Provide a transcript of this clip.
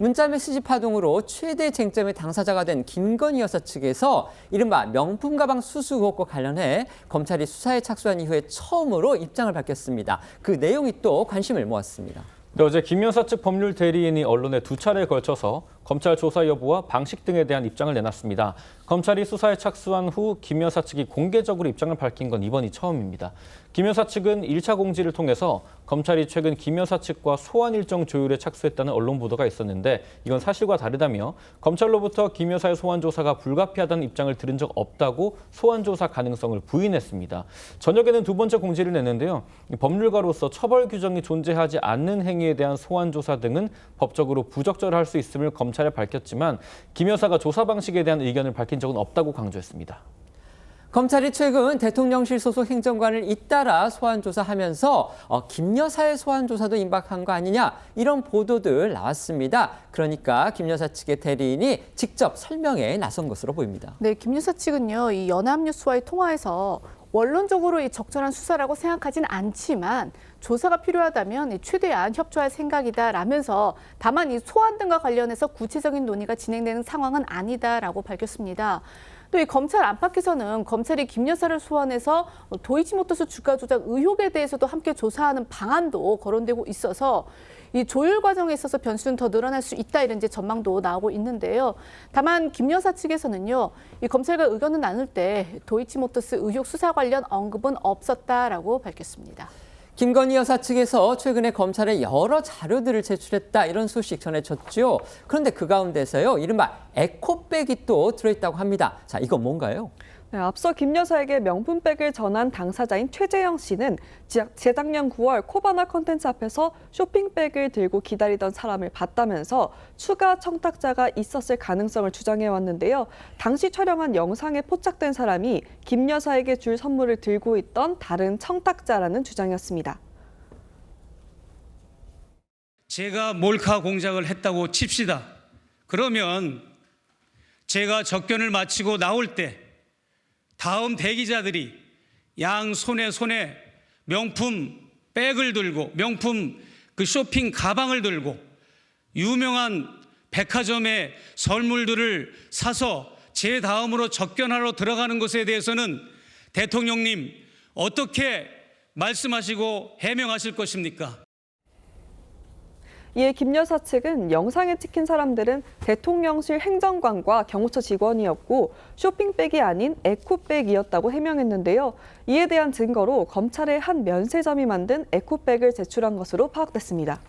문자메시지 파동으로 최대 쟁점의 당사자가 된 김건희 여사 측에서 이른바 명품 가방 수수 의혹과 관련해 검찰이 수사에 착수한 이후에 처음으로 입장을 밝혔습니다. 그 내용이 또 관심을 모았습니다. 네, 어제 김 여사 측 법률 대리인이 언론에 2차례에 걸쳐서 검찰 조사 여부와 방식 등에 대한 입장을 내놨습니다. 검찰이 수사에 착수한 후 김 여사 측이 공개적으로 입장을 밝힌 건 이번이 처음입니다. 김 여사 측은 1차 공지를 통해서 검찰이 최근 김 여사 측과 소환 일정 조율에 착수했다는 언론 보도가 있었는데 이건 사실과 다르다며 검찰로부터 김 여사의 소환 조사가 불가피하다는 입장을 들은 적 없다고 소환 조사 가능성을 부인했습니다. 저녁에는 두 번째 공지를 냈는데요. 법률가로서 처벌 규정이 존재하지 않는 행위에 대한 소환 조사 등은 법적으로 부적절할 수 있음을 검찰에 밝혔지만 김 여사가 조사 방식에 대한 의견을 밝힌 적은 없다고 강조했습니다. 검찰이 최근 대통령실 소속 행정관을 잇따라 소환 조사하면서 김 여사의 소환 조사도 임박한 거 아니냐 이런 보도들 나왔습니다. 그러니까 김 여사 측의 대리인이 직접 설명에 나선 것으로 보입니다. 네, 김 여사 측은요, 이 연합뉴스와의 통화에서 원론적으로 이 적절한 수사라고 생각하진 않지만 조사가 필요하다면 최대한 협조할 생각이다라면서 다만 이 소환 등과 관련해서 구체적인 논의가 진행되는 상황은 아니다라고 밝혔습니다. 또 이 검찰 안팎에서는 검찰이 김 여사를 소환해서 도이치모터스 주가 조작 의혹에 대해서도 함께 조사하는 방안도 거론되고 있어서 이 조율 과정에 있어서 변수는 더 늘어날 수 있다 이런 이제 전망도 나오고 있는데요. 다만 김 여사 측에서는요, 이 검찰과 의견을 나눌 때 도이치모터스 의혹 수사 관련 언급은 없었다라고 밝혔습니다. 김건희 여사 측에서 최근에 검찰에 여러 자료들을 제출했다 이런 소식 전해졌죠. 그런데 그 가운데서요, 이른바 에코백이 또 들어있다고 합니다. 자, 이건 뭔가요? 네, 앞서 김 여사에게 명품백을 전한 당사자인 최재영 씨는 재작년 9월 코바나 컨텐츠 앞에서 쇼핑백을 들고 기다리던 사람을 봤다면서 추가 청탁자가 있었을 가능성을 주장해왔는데요. 당시 촬영한 영상에 포착된 사람이 김 여사에게 줄 선물을 들고 있던 다른 청탁자라는 주장이었습니다. 제가 몰카 공작을 했다고 칩시다. 그러면 제가 접견을 마치고 나올 때 다음 대기자들이 양 손에 명품 백을 들고 명품 그 쇼핑 가방을 들고 유명한 백화점의 선물들을 사서 제 다음으로 접견하러 들어가는 것에 대해서는 대통령님 어떻게 말씀하시고 해명하실 것입니까? 이에 김 여사 측은 영상에 찍힌 사람들은 대통령실 행정관과 경호처 직원이었고 쇼핑백이 아닌 에코백이었다고 해명했는데요. 이에 대한 증거로 검찰의 한 면세점이 만든 에코백을 제출한 것으로 파악됐습니다.